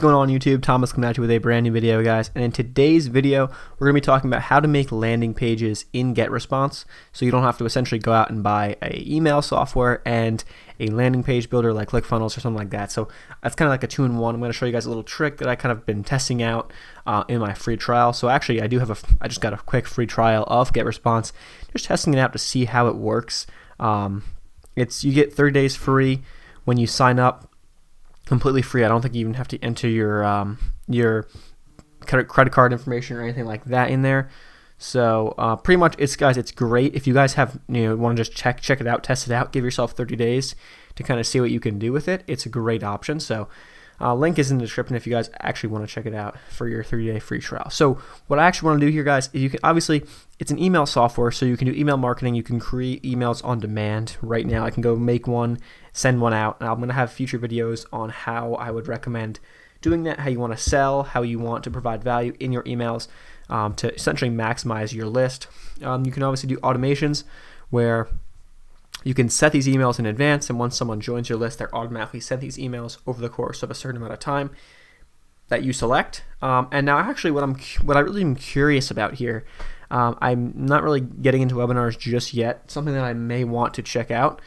going on YouTube? Thomas coming at you with a brand new video, guys. And in today's video, we're going to be talking about how to make landing pages in Getresponse, so you don't have to essentially go out and buy a email software and a landing page builder like ClickFunnels or something like that. So that's kind of like a two-in-one. I'm going to show you guys a little trick that I kind of been testing out in my free trial. So actually, I just got a quick free trial of Getresponse, just testing it out to see how it works. You get 30 days free when you sign up. Completely free. I don't think you even have to enter your credit card information or anything like that in there. So pretty much, it's great. If you guys have want to just check it out, test it out, give yourself 30 days to kind of see what you can do with it. It's a great option. So link is in the description if you guys actually want to check it out for your 30-day free trial. So what I actually want to do here, guys, is you can obviously, it's an email software, so you can do email marketing. You can create emails on demand. Right now, I can go make one, send one out, and I'm going to have future videos on how I would recommend doing that, how you want to sell, how you want to provide value in your emails to essentially maximize your list. You can obviously do automations where you can set these emails in advance, and once someone joins your list, they're automatically sent these emails over the course of a certain amount of time that you select. And now, actually, what I really am curious about here, I'm not really getting into webinars just yet. Something that I may want to check out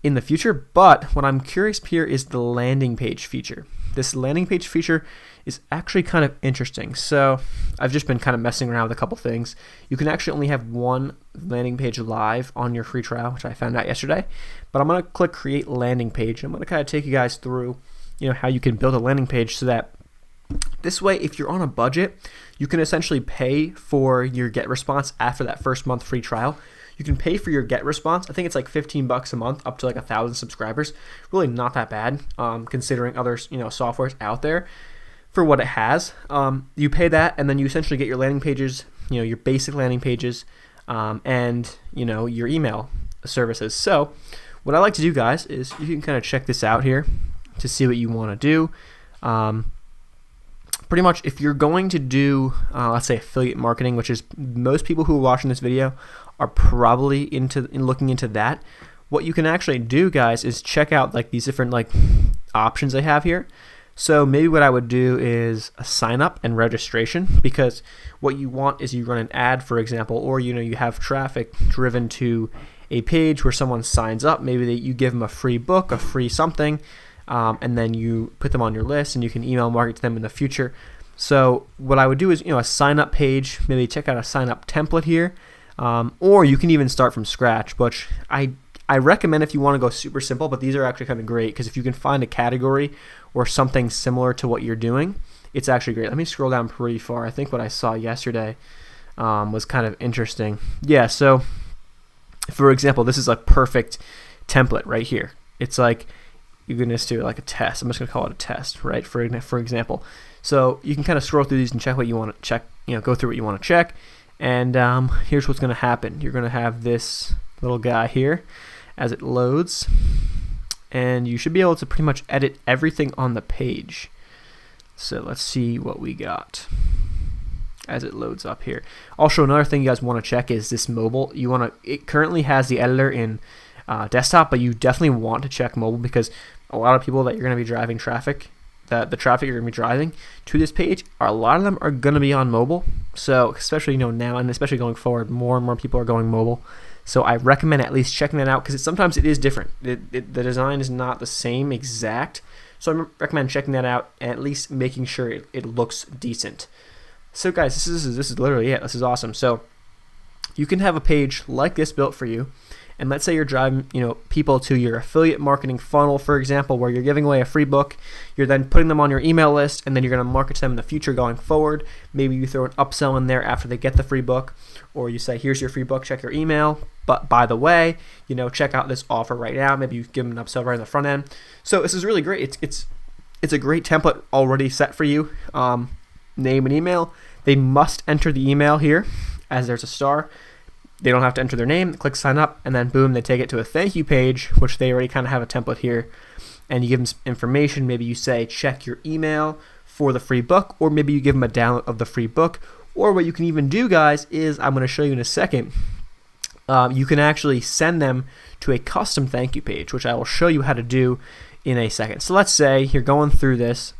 in the future, but what I'm curious here is the landing page feature. This landing page feature is actually kind of interesting. So I've just been kind of messing around with a couple things. You can actually only have one landing page live on your free trial, which I found out yesterday. But I'm going to click create landing page. I'm going to kind of take you guys through how you can build a landing page, so that this way, if you're on a budget, you can essentially pay for your Getresponse after that first month free trial. You can pay for your Getresponse. I think it's like $15 a month, up to like 1,000 subscribers. Really not that bad, considering other softwares out there for what it has. You pay that, and then you essentially get your landing pages, your basic landing pages, and your email services. So what I like to do, guys, is you can kind of check this out here to see what you want to do. Pretty much, if you're going to do, let's say, affiliate marketing, which is most people who are watching this video are probably looking into that. What you can actually do, guys, is check out like these different options they have here. So maybe what I would do is a sign up and registration, because what you want is you run an ad, for example, or you have traffic driven to a page where someone signs up. Maybe you give them a free book, a free something, and then you put them on your list, and you can email market to them in the future. So what I would do is a sign up page. Maybe check out a sign up template here. Or you can even start from scratch, which I recommend if you want to go super simple, but these are actually kind of great, because if you can find a category or something similar to what you're doing, it's actually great. Let me scroll down pretty far. I think what I saw yesterday was kind of interesting. Yeah, so for example, this is a perfect template right here. It's like you're going to do like a test. I'm just going to call it a test, right? For example. So you can kind of scroll through these and check what you want to check, go through what you want to check. And here's what's going to happen. You're going to have this little guy here as it loads, and you should be able to pretty much edit everything on the page. So let's see what we got as it loads up here. Also, another thing you guys want to check is this mobile. It currently has the editor in desktop, but you definitely want to check mobile, because a lot of people that you're going to be driving traffic, the traffic you're going to be driving to this page, a lot of them are going to be on mobile. So especially now, and especially going forward, more and more people are going mobile. So I recommend at least checking that out, because sometimes it is different. The design is not the same exact. So I recommend checking that out and at least making sure it looks decent. So guys, this is literally it. This is awesome. So you can have a page like this built for you. And let's say you're driving, people to your affiliate marketing funnel, for example, where you're giving away a free book. You're then putting them on your email list, and then you're going to market to them in the future going forward. Maybe you throw an upsell in there after they get the free book, or you say, here's your free book, check your email. But by the way, check out this offer right now. Maybe you give them an upsell right in the front end. So this is really great. It's a great template already set for you. Name and email. They must enter the email here, as there's a star. They don't have to enter their name, click sign up, and then boom, they take it to a thank you page, which they already kind of have a template here. And you give them some information. Maybe you say, check your email for the free book, or maybe you give them a download of the free book. Or what you can even do, guys, is I'm going to show you in a second. You can actually send them to a custom thank you page, which I will show you how to do in a second. So let's say you're going through this.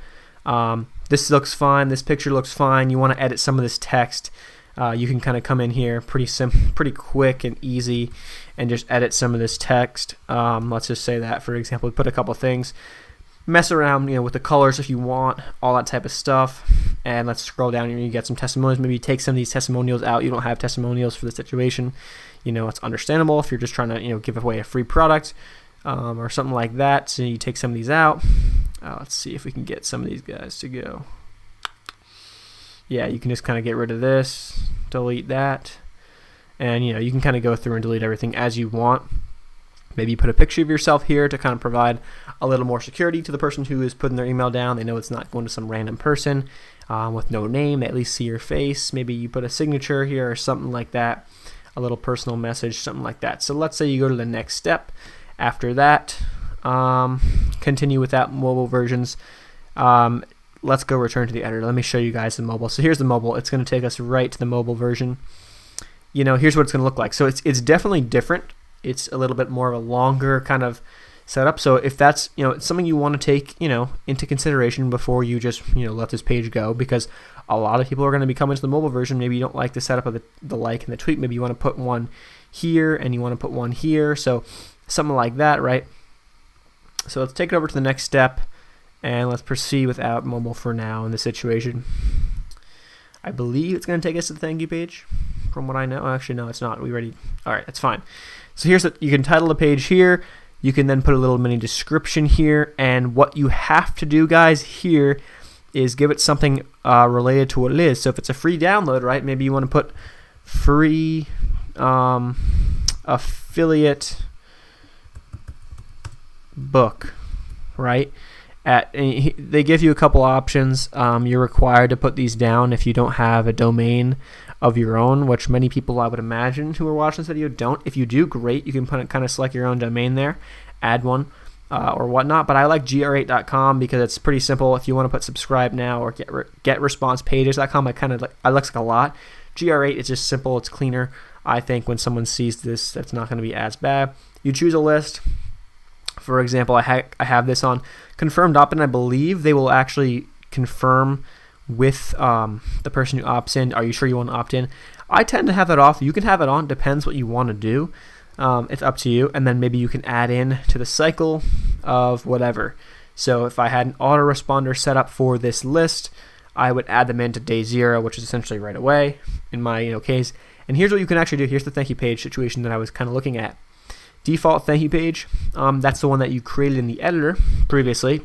this looks fine, this picture looks fine, you want to edit some of this text, you can kind of come in here pretty quick and easy and just edit some of this text. Let's just say that, for example, we put a couple things, mess around with the colors if you want, all that type of stuff. And let's scroll down here, you get some testimonials. Maybe you take some of these testimonials out. You don't have testimonials for the situation. It's understandable if you're just trying to give away a free product or something like that. So you take some of these out. Let's see if we can get some of these guys to go. Yeah, you can just kind of get rid of this, delete that, and you can kind of go through and delete everything as you want. Maybe you put a picture of yourself here to kind of provide a little more security to the person who is putting their email down. They know it's not going to some random person with no name. They at least see your face. Maybe you put a signature here or something like that, a little personal message, something like that. So let's say you go to the next step. After that, continue without mobile versions. Let's go return to the editor. Let me show you guys the mobile. So here's the mobile. It's going to take us right to the mobile version. Here's what it's going to look like. So it's definitely different. It's a little bit more of a longer kind of setup. So if that's it's something you want to take into consideration before you just let this page go, because a lot of people are going to be coming to the mobile version. Maybe you don't like the setup of the like and the tweet. Maybe you want to put one here and you want to put one here. So something like that, right? So let's take it over to the next step. And let's proceed without mobile for now in this situation. I believe it's going to take us to the thank you page, from what I know. Actually, no, it's not. All right, that's fine. So here's you can title the page here. You can then put a little mini description here. And what you have to do, guys, here is give it something related to what it is. So if it's a free download, right, maybe you want to put free affiliate book, right? They give you a couple options. You're required to put these down if you don't have a domain of your own, which many people, I would imagine, who are watching this video don't. If you do, great. You can kind of select your own domain there, add one or whatnot. But I like gr8.com because it's pretty simple. If you want to put subscribe now or getresponsepages.com, I like a lot. gr8 is just simple. It's cleaner. I think when someone sees this, that's not going to be as bad. You choose a list. For example, I have this on confirmed opt-in. I believe they will actually confirm with the person who opts in. Are you sure you want to opt in? I tend to have that off. You can have it on. Depends what you want to do. It's up to you. And then maybe you can add in to the cycle of whatever. So if I had an autoresponder set up for this list, I would add them into day 0, which is essentially right away in my case. And here's what you can actually do. Here's the thank you page situation that I was kind of looking at. Default thank you page, that's the one that you created in the editor previously.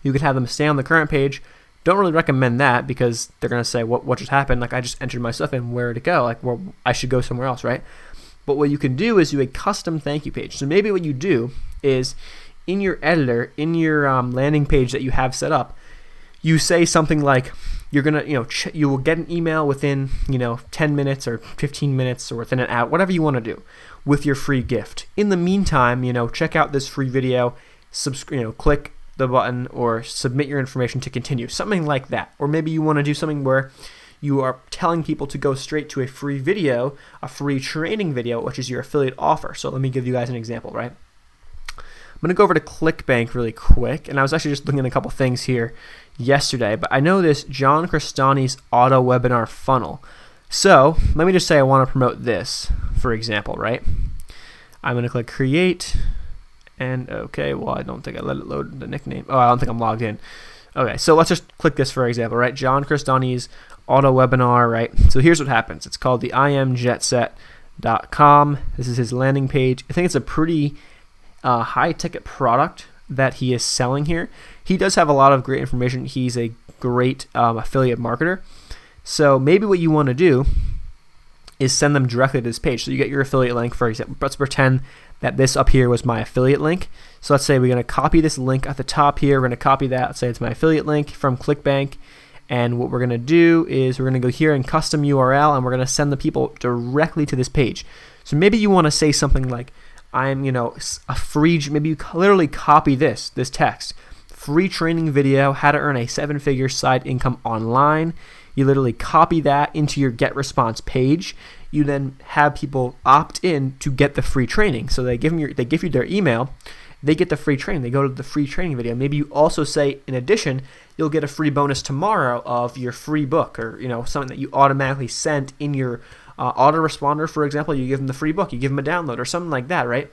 You could have them stay on the current page. Don't really recommend that because they're going to say, what just happened? Like, I just entered my stuff in, where to go? Like, well, I should go somewhere else, right? But what you can do is do a custom thank you page. So maybe what you do is in your editor, in your landing page that you have set up, you say something like, you're going to, you will get an email within, 10 minutes or 15 minutes or within an hour, whatever you want to do, with your free gift. In the meantime, check out this free video, click the button or submit your information to continue, something like that. Or maybe you want to do something where you are telling people to go straight to a free video, a free training video, which is your affiliate offer. So let me give you guys an example, right? I'm going to go over to ClickBank really quick, and I was actually just looking at a couple things here yesterday, but I know this John Crestani's auto webinar funnel. So let me just say I want to promote this, for example, right? I'm going to click create, and okay, well, I don't think I let it load the nickname. Oh, I don't think I'm logged in. Okay, so let's just click this, for example, right? John Crestani's auto webinar, right? So here's what happens. It's called the imjetset.com. This is his landing page. I think it's a pretty high ticket product that he is selling here. He does have a lot of great information. He's a great affiliate marketer. So maybe what you want to do is send them directly to this page. So you get your affiliate link, for example. Let's pretend that this up here was my affiliate link. So let's say we're going to copy this link at the top here. We're going to copy that. Let's say it's my affiliate link from ClickBank. And what we're going to do is we're going to go here and custom URL, and we're going to send the people directly to this page. So maybe you want to say something like, I'm, a free, maybe you literally copy this text. Free training video, how to earn a 7-figure side income online. You literally copy that into your Getresponse page. You then have people opt in to get the free training. So they give you their email, they get the free training. They go to the free training video. Maybe you also say, in addition, you'll get a free bonus tomorrow of your free book, or something that you automatically sent in your autoresponder, for example. You give them the free book, you give them a download or something like that, right?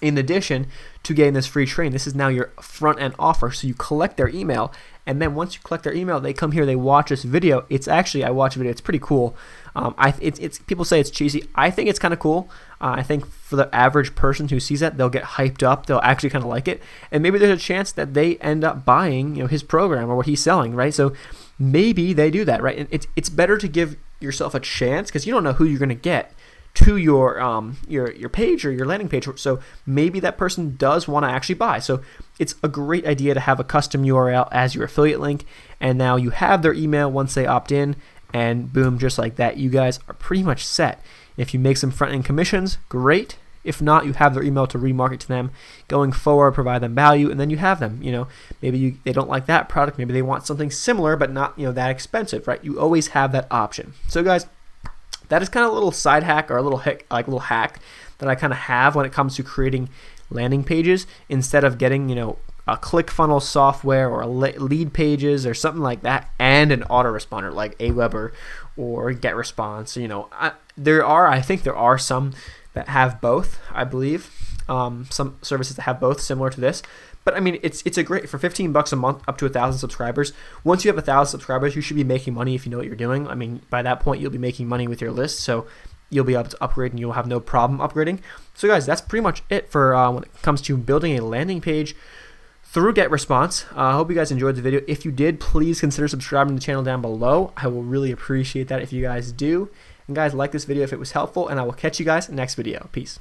In addition to getting this free training, this is now your front end offer. So you collect their email, and then once you collect their email, they come here, they watch this video. It's actually, I watch a video, it's pretty cool. It's people say it's cheesy. I think it's kind of cool. I think for the average person who sees that, they'll get hyped up. They'll actually kind of like it, and maybe there's a chance that they end up buying, his program or what he's selling, right? So maybe they do that, right? And it's better to give yourself a chance, because you don't know who you're going to get to your page or your landing page. So maybe that person does want to actually buy. So it's a great idea to have a custom URL as your affiliate link, and now you have their email once they opt in, and boom, just like that, you guys are pretty much set. If you make some front-end commissions, great. If not, you have their email to remarket to them going forward, provide them value, and then you have them. Maybe they don't like that product, maybe they want something similar but not that expensive, right? You always have that option. So guys, that is kind of a little side hack, or a little hack that I kind of have when it comes to creating landing pages, instead of getting a ClickFunnels software or lead pages or something like that, and an autoresponder like Aweber or Getresponse. I think there are some that have both, I believe. Some services that have both, similar to this. But I mean, it's a great, for $15 a month, up to 1,000 subscribers. Once you have 1,000 subscribers, you should be making money if you know what you're doing. I mean, by that point, you'll be making money with your list, so you'll be able to upgrade, and you'll have no problem upgrading. So guys, that's pretty much it for when it comes to building a landing page through Getresponse. I hope you guys enjoyed the video. If you did, please consider subscribing to the channel down below. I will really appreciate that if you guys do. And guys, like this video if it was helpful, and I will catch you guys in the next video. Peace.